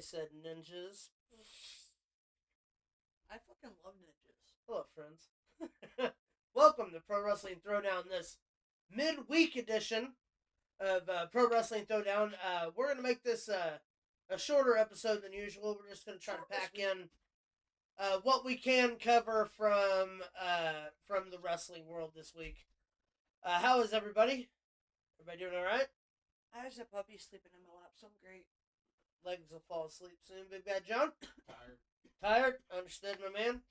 said ninjas. I fucking love ninjas. Hello, friends. Welcome to Pro Wrestling Throwdown, this midweek edition of Pro Wrestling Throwdown. We're going to make this a shorter episode than usual. We're just going to try to pack in what we can cover from the wrestling world this week. How is everybody? Everybody doing all right? I have a puppy sleeping in my lap, so I'm great. Legs will fall asleep soon. Big Bad John? Tired? Understood, my man.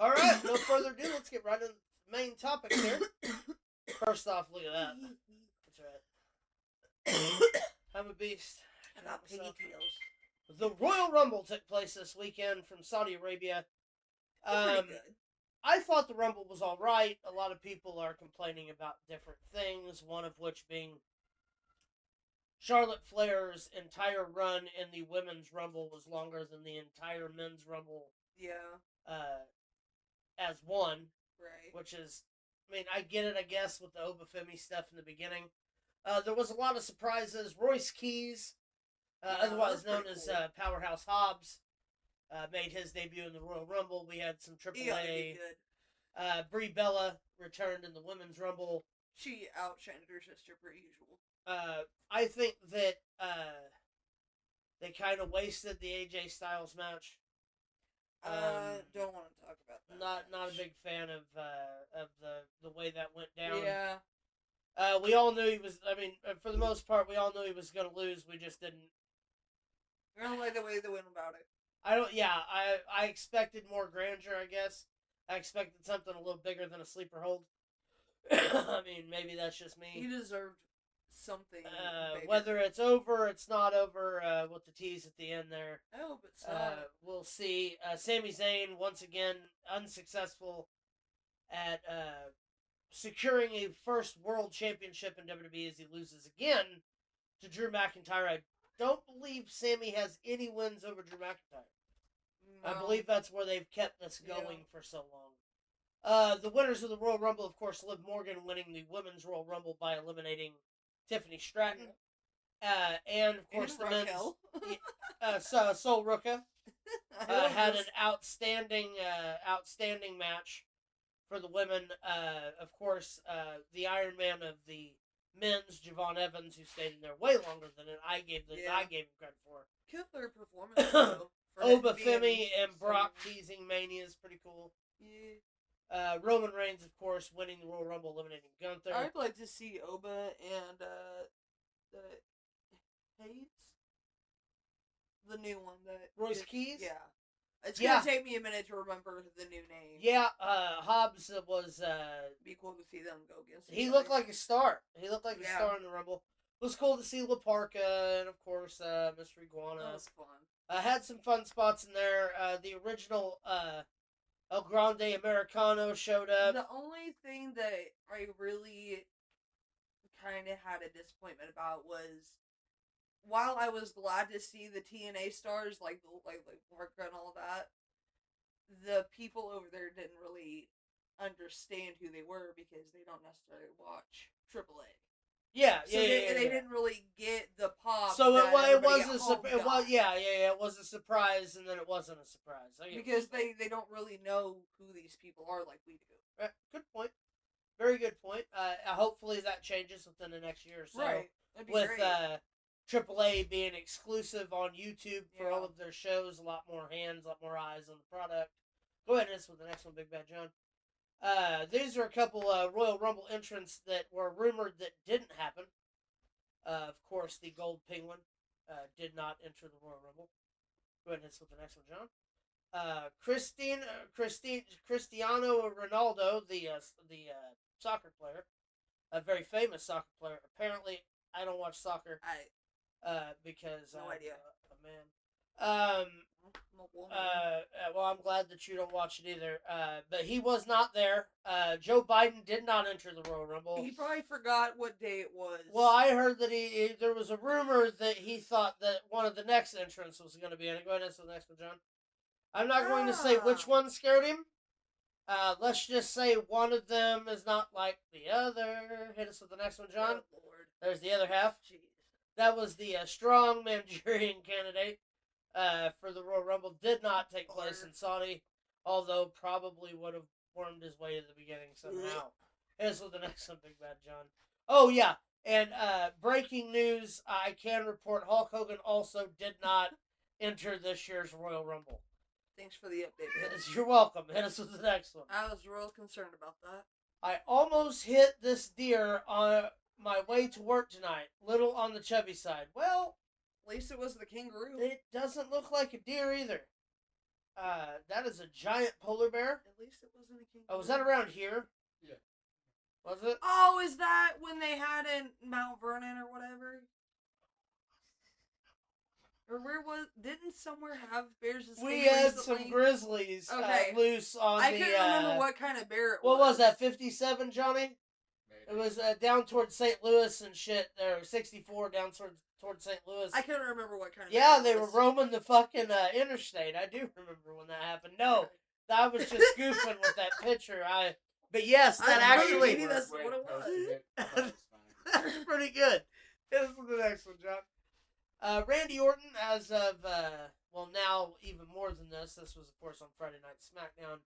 All right, no further ado. Let's get right into the main topic here. First off, look at that. That's right. I'm a beast. I got piggy tails. The Royal Rumble took place this weekend from Saudi Arabia. Pretty good. I thought the Rumble was all right. A lot of people are complaining about different things, one of which being Charlotte Flair's entire run in the Women's Rumble was longer than the entire Men's Rumble. Yeah. As one. Right. Which is, I mean, I get it, I guess, with the Obafemi stuff in the beginning. There was a lot of surprises. Royce Keys, otherwise known as Powerhouse Hobbs, made his debut in the Royal Rumble. We had some AAA. Brie Bella returned in the Women's Rumble. She outshined her sister per usual. I think that they kind of wasted the AJ Styles match. Don't want to talk about that. Not a big fan of the way that went down. Yeah. We all knew he was. I mean, for the most part, we all knew he was going to lose. We just didn't. I don't like the way they went about it. I expected more grandeur, I guess. I expected something a little bigger than a sleeper hold. I mean, maybe that's just me. He deserved something. Whether it's over, it's not over, with the tease at the end there. I hope it's not. We'll see. Sami Zayn, once again, unsuccessful at securing a first world championship in WWE as he loses again to Drew McIntyre. I don't believe Sami has any wins over Drew McIntyre. No. I believe that's where they've kept this going for so long. The winners of the Royal Rumble, of course, Liv Morgan winning the Women's Royal Rumble by eliminating Tiffany Stratton. And, of course, the men's Sol Ruka had an outstanding match for the women. Of course, the Iron Man of the men's, Javon Evans, who stayed in there way longer than I gave him credit for. Killer performance, though. Obafemi and Brock teasing Mania is pretty cool. Yeah. Roman Reigns, of course, winning the Royal Rumble, eliminating Gunther. I'd like to see Oba and the Hayes, the new one Royce Keys. Yeah, it's gonna take me a minute to remember the new name. Yeah, Hobbs was. Be cool to see them go against. He looked like a star. He looked like a star in the Rumble. It was cool to see La Parka and of course Mr. Iguana. That was fun. Had some fun spots in there. The original El Grande Americano showed up. The only thing that I really kind of had a disappointment about was, while I was glad to see the TNA stars like Parker and all that, the people over there didn't really understand who they were because they don't necessarily watch AAA. They didn't really get the pop. So it was a surprise, and then it wasn't a surprise. Because they don't really know who these people are like we do. Good point. Very good point. Hopefully that changes within the next year or so. Right. That'd be with great. AAA being exclusive on YouTube for all of their shows, a lot more hands, a lot more eyes on the product. Go ahead and hit us with the next one, Big Bad John. These are a couple Royal Rumble entrants that were rumored that didn't happen. Of course, the Gold Penguin did not enter the Royal Rumble. Go ahead and hit us with the next one, John. Cristiano Ronaldo, the soccer player, a very famous soccer player. Apparently, I don't watch soccer. Because no idea. A man. Well, I'm glad that you don't watch it either. But he was not there. Joe Biden did not enter the Royal Rumble. He probably forgot what day it was. Well, I heard that there was a rumor that he thought that one of the next entrants was going to be in it. Go ahead and answer the next one, John. I'm not going to say which one scared him. Let's just say one of them is not like the other. Hit us with the next one, John. Oh, Lord. There's the other half. Jeez. That was the strong Manchurian candidate. for the Royal Rumble did not take place Fire. in Saudi, although probably would have wormed his way to the beginning somehow. Here's with the next one, Big Bad John. Oh, yeah. And breaking news, I can report Hulk Hogan also did not enter this year's Royal Rumble. Thanks for the update, man. You're welcome. Hit us with the next one. I was real concerned about that. I almost hit this deer on my way to work tonight. Little on the chubby side. Well, at least it was the kangaroo. It doesn't look like a deer either. That is a giant polar bear. At least it wasn't a kangaroo. Oh, was that around here? Yeah. Was it? Oh, is that when they had in Mount Vernon or whatever? Or where was? Didn't somewhere have bears? We had some grizzlies loose on I couldn't remember what kind of bear it was. What was that? 57, Johnny? Maybe. It was down towards St. Louis and shit. There, 64 down towards St. Louis. I couldn't remember what kind of. Yeah, bear they were roaming the fucking interstate. I do remember when that happened. No, I was just goofing with that picture. But yes, that actually. Maybe that's what it was. That's pretty good. Here's the next one, John. Randy Orton, as of now even more than this. This was of course on Friday Night SmackDown.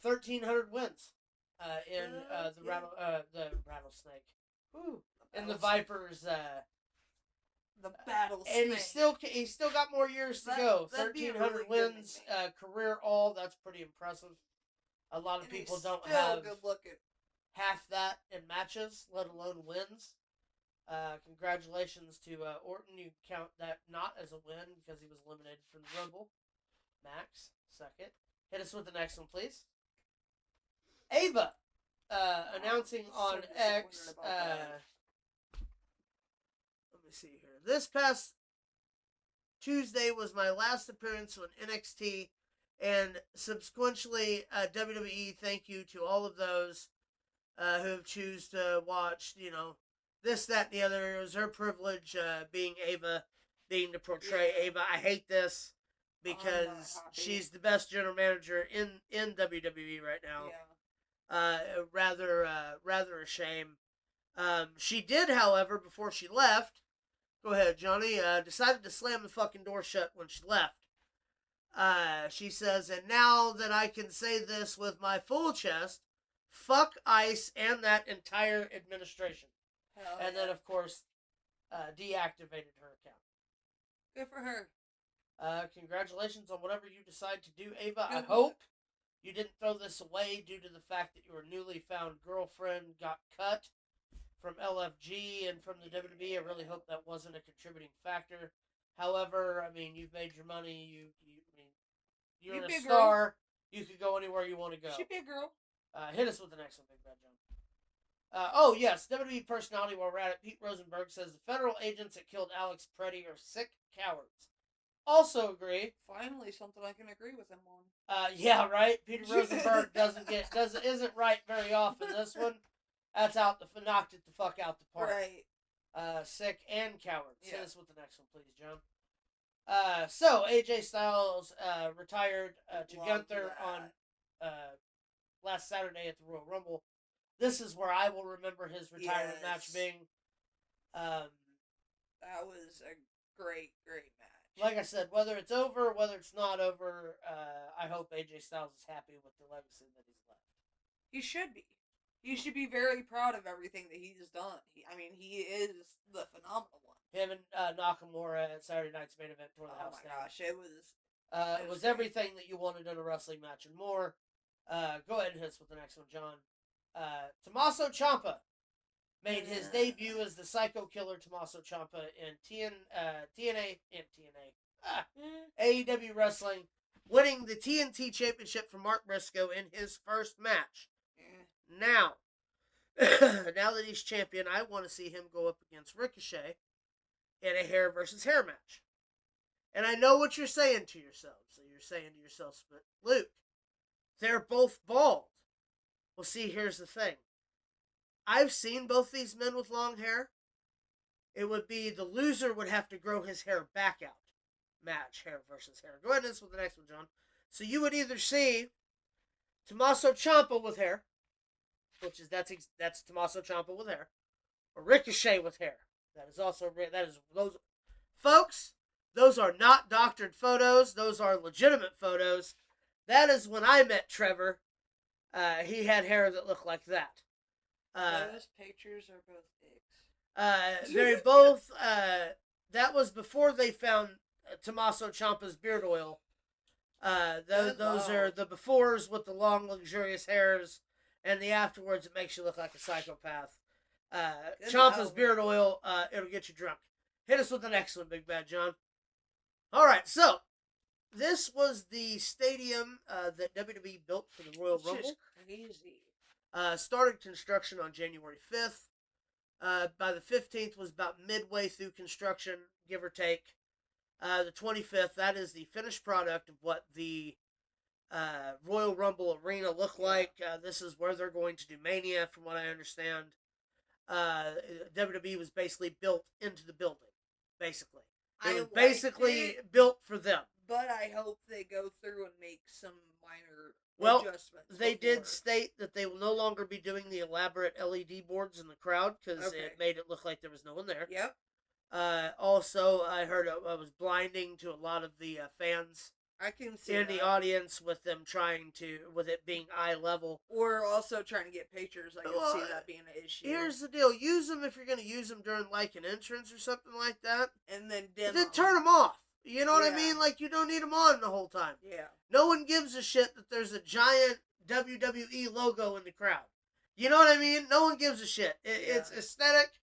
1,300 wins in the rattlesnake. Woo. In the Vipers. The battle snake. And he's still got more years to go. 1,300 wins, career all. That's pretty impressive. A lot of people don't have half that in matches, let alone wins. Congratulations to Orton. You count that not as a win because he was eliminated from the Rumble. Max, second. Hit us with the next one, please. Ava, announcing on X. Let me see here. This past Tuesday was my last appearance on NXT, and subsequently, WWE. Thank you to all of those who have choose to watch. This, that, and the other. It was her privilege being Ava, being to portray Ava. I hate this because she's the best general manager in WWE right now. Yeah. Rather a shame. She did, however, before she left, go ahead, Johnny, decided to slam the fucking door shut when she left. She says, and now that I can say this with my full chest, fuck ICE and that entire administration. And then, of course, deactivated her account. Good for her. Congratulations on whatever you decide to do, Ava. I hope you didn't throw this away due to the fact that your newly found girlfriend got cut from LFG and from the WWE. I really hope that wasn't a contributing factor. However, I mean, you've made your money. You're a star. Girl. You could go anywhere you want to go. She'd be a girl. Hit us with the next one, Big Bad John. Oh, yes, WWE personality while we're at it. Pete Rosenberg says the federal agents that killed Alex Preddy are sick cowards. Also agree. Finally, something I can agree with him on. Yeah, right. Peter Rosenberg isn't right very often. This one, that's knocked it the fuck out the park. Right. Sick and cowards. Yeah. Hit us with the next one, please, John. So AJ Styles retired to Gunther on last Saturday at the Royal Rumble. This is where I will remember his retirement match being. That was a great match. Like I said, whether it's over, whether it's not over, I hope AJ Styles is happy with the legacy that he's left. He should be. He should be very proud of everything that he's done. He is the phenomenal one. Him and Nakamura at Saturday night's main event tore the house down. Oh my gosh, it was everything that you wanted in a wrestling match and more. Go ahead and hit us with the next one, John. Tommaso Ciampa made his debut as the Psycho Killer Tommaso Ciampa in TNA. AEW Wrestling, winning the TNT Championship from Mark Briscoe in his first match. Now that he's champion, I want to see him go up against Ricochet in a hair versus hair match. And I know what you're saying to yourselves. So you're saying to yourselves, but Luke, they're both bald. Well, see, here's the thing. I've seen both these men with long hair. It would be the loser would have to grow his hair back out. Match, hair versus hair. Go ahead and listen with the next one, John. So you would either see Tommaso Ciampa with hair, which is that's Tommaso Ciampa with hair, or Ricochet with hair. That is those folks. Those are not doctored photos. Those are legitimate photos. That is when I met Trevor. He had hair that looked like that. Those pictures are both dicks. They're both. That was before they found Tommaso Ciampa's beard oil. Those are the befores with the long, luxurious hairs, and the afterwards it makes you look like a psychopath. Ciampa's beard oil, it'll get you drunk. Hit us with the next one, Big Bad John. All right, so this was the stadium that WWE built for the Royal Rumble. Crazy. Started construction on January 5th. By the 15th was about midway through construction, give or take. The 25th, that is the finished product of what the Royal Rumble arena looked like. This is where they're going to do Mania, from what I understand. WWE was basically built into the building, basically. It was basically built for them. But I hope they go through and make some minor adjustments. They did state that they will no longer be doing the elaborate LED boards in the crowd because it made it look like there was no one there. Yep. Also, I heard it was blinding to a lot of the fans. I can see in the audience with it being eye level. Or also trying to get pictures. I can see that being an issue. Here's the deal. Use them if you're going to use them during like an entrance or something like that. And then dim Then turn them off. You know what I mean? Like, you don't need them on the whole time. Yeah. No one gives a shit that there's a giant WWE logo in the crowd. You know what I mean? No one gives a shit. It's aesthetic.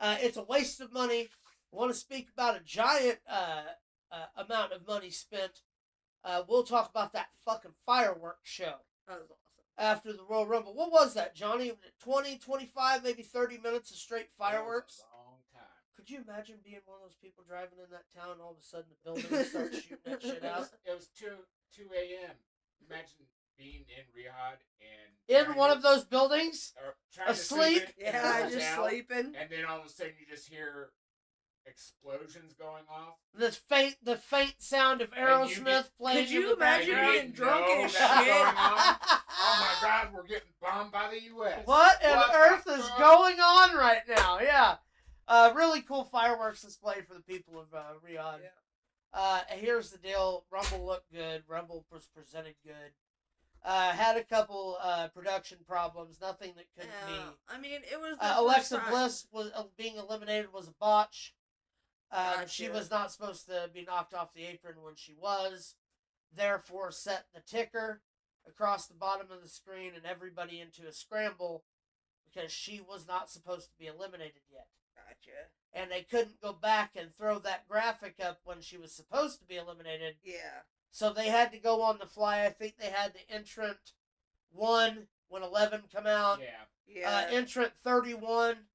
It's a waste of money. I want to speak about a giant amount of money spent. We'll talk about that fucking fireworks show. That was awesome. After the Royal Rumble. What was that, Johnny? 20, 25, maybe 30 minutes of straight fireworks? That was a long time. Could you imagine being one of those people driving in that town and all of a sudden the building starts shooting that shit out? It was 2 a.m. Imagine being in Riyadh and... In one of those buildings? Asleep? Just sleeping. And then all of a sudden you just hear explosions going off. The faint sound of Aerosmith playing. Could you in the imagine being drunk as shit? Oh my God, we're getting bombed by the U.S. What on earth is going on right now? Yeah. Really cool fireworks display for the people of Riyadh. Yeah. Here's the deal. Rumble looked good. Rumble was presented good. Had a couple production problems. Nothing that couldn't be. I mean, it was Alexa Bliss was being eliminated was a botch. She was not supposed to be knocked off the apron when she was. Therefore, set the ticker across the bottom of the screen and everybody into a scramble because she was not supposed to be eliminated yet. Gotcha. And they couldn't go back and throw that graphic up when she was supposed to be eliminated. Yeah. So they had to go on the fly. I think they had the entrant 1 when 11 come out. Yeah. Entrant 31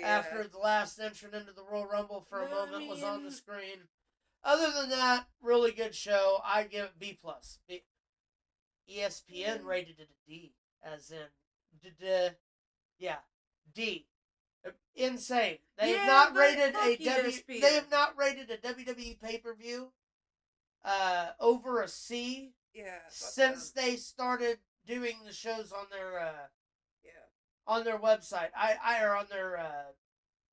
after the last entrant into the Royal Rumble for a moment was on the screen. Other than that, really good show. I give it B+. ESPN rated it a D, as in D. Insane. They have not rated They have not rated a WWE pay-per-view over a C. Since they started doing the shows on their website. Or on their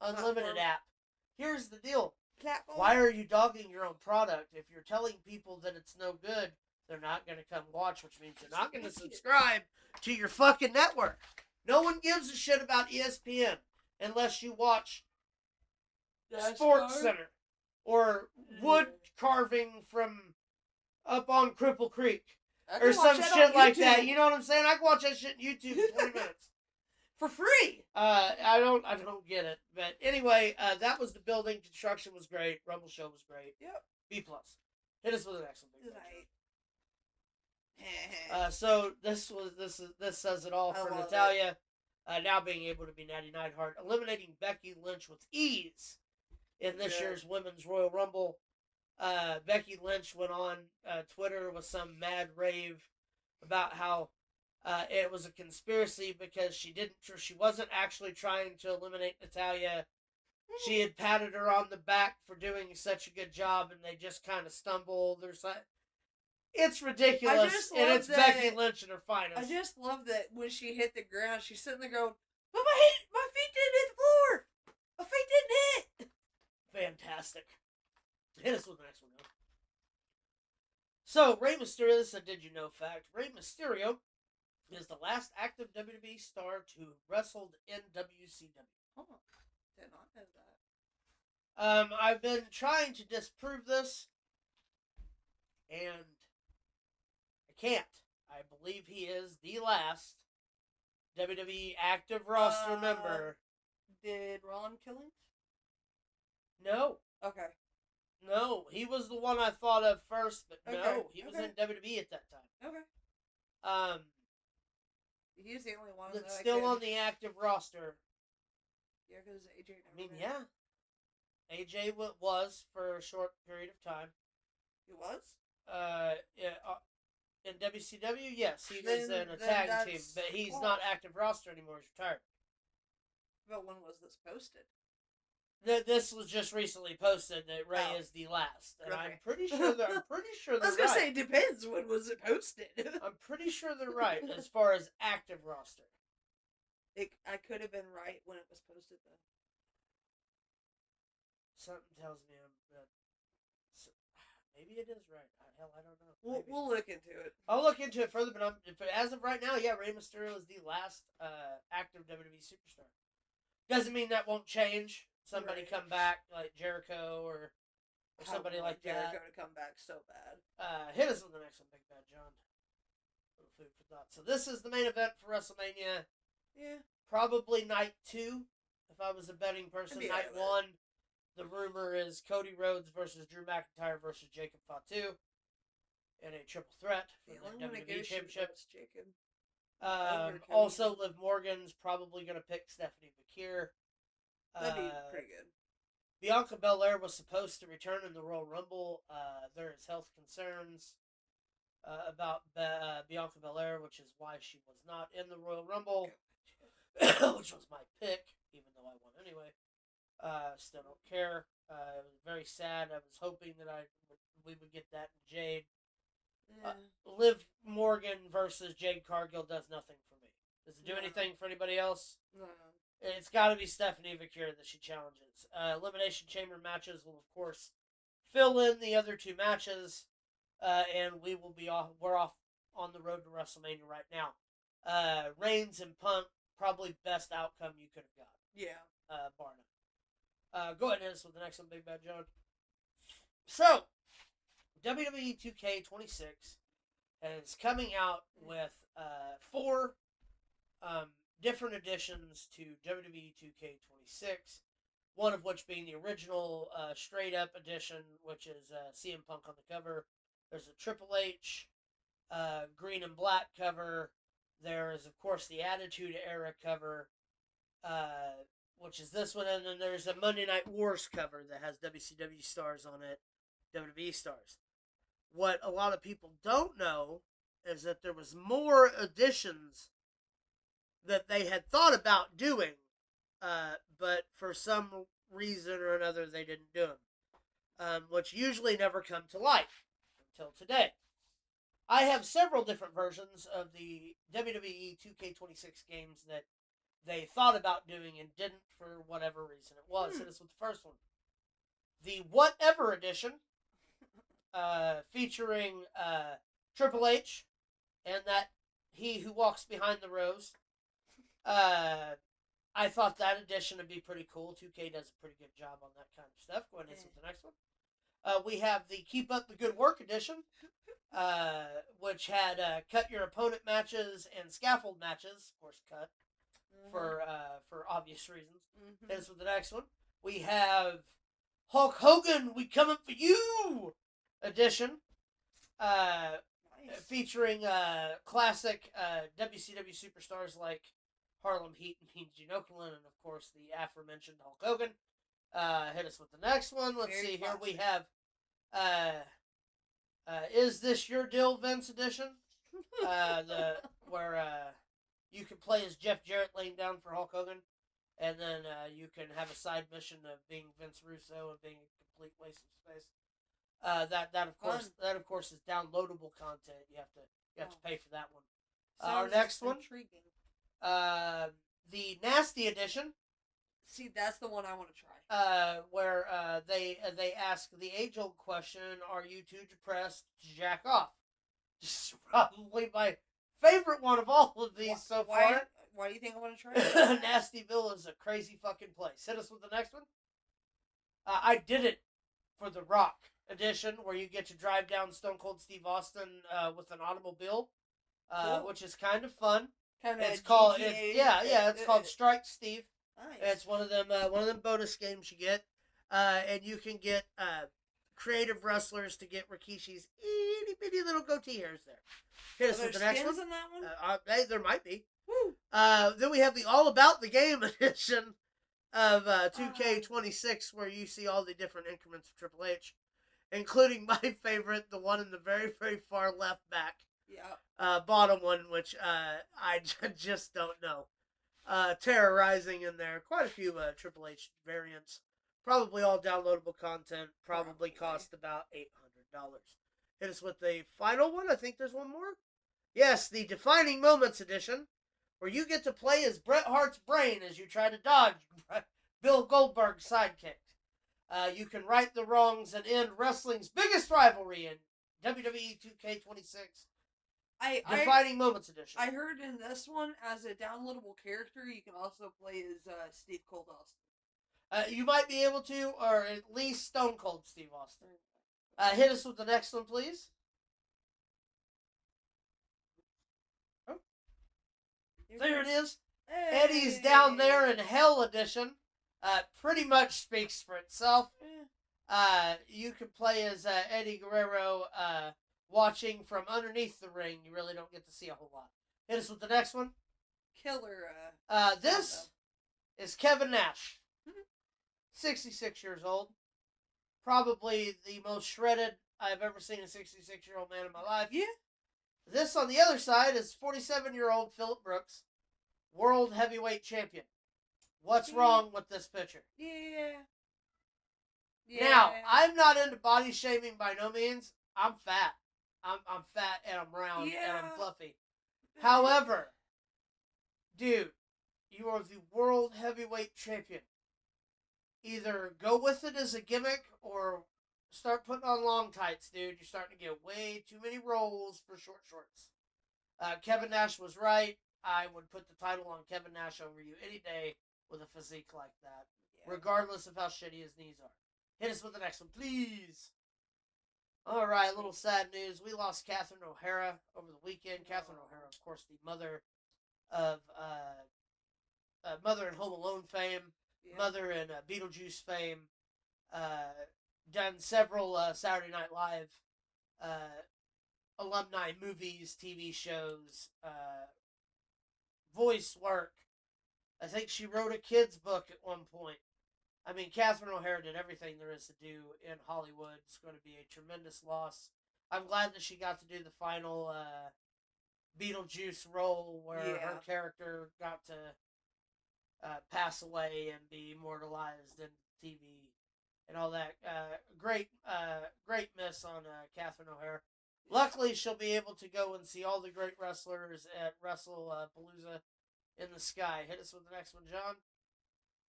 Unlimited app. Here's the deal. Why are you dogging your own product? If you're telling people that it's no good, they're not going to come watch, which means they're not going to subscribe to your fucking network. No one gives a shit about ESPN unless you watch Sports Center or wood carving from up on Cripple Creek or some shit like that. You know what I'm saying? I can watch that shit on YouTube in 20 minutes. For free. I don't get it. But anyway, that was the building. Construction was great. Rumble show was great. Yep. B+. Hit us with the next one. Right. So this says it all for Natalya. Now being able to be Natty Neidhart, eliminating Becky Lynch with ease in this year's Women's Royal Rumble. Becky Lynch went on Twitter with some mad rave about how it was a conspiracy because she wasn't actually trying to eliminate Natalya. She had patted her on the back for doing such a good job, and they just kind of stumbled. It's ridiculous, and it's Becky Lynch in her finest. I just love that when she hit the ground, she's sitting there going, "But my feet didn't hit the floor. My feet didn't hit." Fantastic. Hit us with the next one, though. So, Rey Mysterio, this is a did you know fact. Rey Mysterio is the last active WWE star to have wrestled in WCW. Oh, did not know that. I've been trying to disprove this, and I can't. I believe he is the last WWE active roster member. Did Ron Killings? No. Okay. No, he was the one I thought of first, but Okay, no, he was okay. in WWE at that time. Okay. He's the only one That's that still on the active roster. Yeah, because AJ never I mean, did. yeah. AJ was for a short period of time. He was? In WCW, yes, he was in a tag team, but he's not active roster anymore. He's retired. But when was this posted? This was just recently posted that Ray is the last, and Okay. I'm pretty sure they're I was right. gonna say it depends. When was it posted? I'm pretty sure they're right as far as active roster. I could have been right when it was posted though. Something tells me maybe it is right. Hell, I don't know. We'll look into it. I'll look into it further, but as of right now, yeah, Rey Mysterio is the last active WWE superstar. Doesn't mean that won't change. Somebody Right. come back like Jericho or somebody like that. Jericho to come back so bad. Hit us with the next one, Big Bad John. Little food for thought. So this is the main event for WrestleMania. Yeah. Probably night 2. If I was a betting person, night 1. The rumor is Cody Rhodes versus Drew McIntyre versus Jacob Fatu in a triple threat for the WWE Championship. Also, Liv Morgan's probably going to pick Stephanie McKeer. That'd be pretty good. Bianca Belair was supposed to return in the Royal Rumble. There is health concerns about Bianca Belair, which is why she was not in the Royal Rumble, which was my pick, even though I won anyway. Still don't care. It was very sad. I was hoping that we would get that in Jade. Yeah. Liv Morgan versus Jade Cargill does nothing for me. Does it do anything for anybody else? No. It's got to be Stephanie McKeer that she challenges. Elimination Chamber matches will, of course, fill in the other 2 matches, and we're off on the road to WrestleMania right now. Reigns and Punk, probably best outcome you could have got. Yeah. Bar none. Go ahead and hit us with the next one, Big Bad John. So, WWE 2K26 is coming out with 4 different additions to WWE 2K26, one of which being the original straight-up edition, which is CM Punk on the cover. There's a Triple H green and black cover. There is, of course, the Attitude Era cover, which is this one, and then there's a Monday Night Wars cover that has WCW stars on it, WWE stars. What a lot of people don't know is that there was more additions that they had thought about doing, but for some reason or another they didn't do them, which usually never come to life until today. I have several different versions of the WWE 2K26 games that they thought about doing and didn't for whatever reason it was. Hit us with the first one. The Whatever Edition, featuring Triple H and that He Who Walks Behind the Rose. I thought that edition would be pretty cool. 2K does a pretty good job on that kind of stuff. Go ahead and hit us with the next one. We have the Keep Up the Good Work edition, which had cut your opponent matches and scaffold matches, of course, cut for obvious reasons. Hit us with the next one. We have Hulk Hogan, We Coming for You edition, featuring classic WCW superstars like Harlem Heat and Mean Gene Okerlund, and of course the aforementioned Hulk Hogan. Hit us with the next one. Let's see here. We have Is This Your Deal, Vince edition? Where you can play as Jeff Jarrett laying down for Hulk Hogan, and then you can have a side mission of being Vince Russo and being a complete waste of space. That of course is downloadable content. You have to pay for that one. Our next one, intriguing. The Nasty Edition, See, that's the one I want to try. Where they ask the age-old question: Are you too depressed to jack off? Just probably my favorite one of all of these so far. Why do you think I want to try it? Nastyville is a crazy fucking place. Hit us with the next one. I did it for the Rock edition, where you get to drive down Stone Cold Steve Austin with an automobile, Cool. which is kind of fun. Kind of It's called GTA. it's called Strike Steve. Nice. It's one of them bonus games you get, and you can get creative wrestlers to get Rikishi's itty bitty little goatee hairs there. Hit us with the next one. In that one? Hey, there might be. Woo. Then we have the All About the Game edition of 2K26, where you see all the different increments of Triple H, including my favorite, the one in the very, very far left back. Yeah. Bottom one, which I just don't know. Terrorizing in there. Quite a few Triple H variants. Probably all downloadable content. Probably cost about $800. Hit us with the final one. I think there's one more. Yes, the Defining Moments edition, where you get to play as Bret Hart's brain as you try to dodge Bill Goldberg's sidekick. You can right the wrongs and end wrestling's biggest rivalry in WWE 2K26. Defining Moments edition. I heard in this one, as a downloadable character, you can also play as Steve Cold Austin. You might be able to, or at least Stone Cold Steve Austin. Hit us with the next one, please. Oh. There it is. Hey. Eddie's Down There in Hell edition. Pretty much speaks for itself. You can play as Eddie Guerrero, watching from underneath the ring. You really don't get to see a whole lot. Hit us with the next one. Killer. This is Kevin Nash. 66 years old. Probably the most shredded I've ever seen a 66-year-old man in my life. Yeah. This on the other side is 47-year-old Phillip Brooks, world heavyweight champion. What's wrong with this picture? Yeah. Now, I'm not into body shaming by no means. I'm fat. I'm fat and I'm round and I'm fluffy. However, dude, you are the world heavyweight champion. Either go with it as a gimmick or start putting on long tights, dude. You're starting to get way too many rolls for short shorts. Kevin Nash was right. I would put the title on Kevin Nash over you any day with a physique like that, regardless of how shitty his knees are. Hit us with the next one, please. All right, a little sad news. We lost Catherine O'Hara over the weekend. Catherine O'Hara, of course, the mother of Mother in Home Alone fame, Mother in Beetlejuice fame, done several Saturday Night Live alumni movies, TV shows, voice work. I think she wrote a kid's book at one point. I mean, Catherine O'Hara did everything there is to do in Hollywood. It's going to be a tremendous loss. I'm glad that she got to do the final Beetlejuice role where her character got to pass away and be immortalized in TV and all that. Great miss on Catherine O'Hara. Luckily, she'll be able to go and see all the great wrestlers at WrestlePalooza in the sky. Hit us with the next one, John.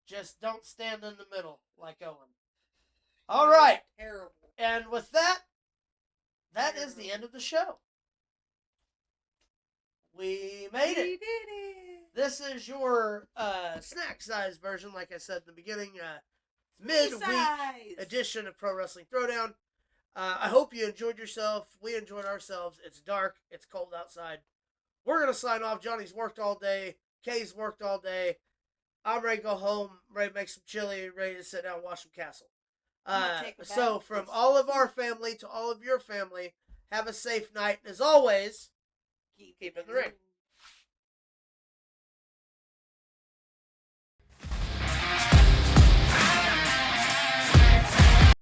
Just don't stand in the middle like Owen. All right. Terrible. And with that, that is the end of the show. We made it. We did it. This is your snack size version, like I said in the beginning. Midweek edition of Pro Wrestling Throwdown. I hope you enjoyed yourself. We enjoyed ourselves. It's dark. It's cold outside. We're going to sign off. Johnny's worked all day. Kay's worked all day. I'm ready to go home, ready to make some chili, ready to sit down and watch some Castle. So from all of our family to all of your family, have a safe night. And as always, keep it in the ring.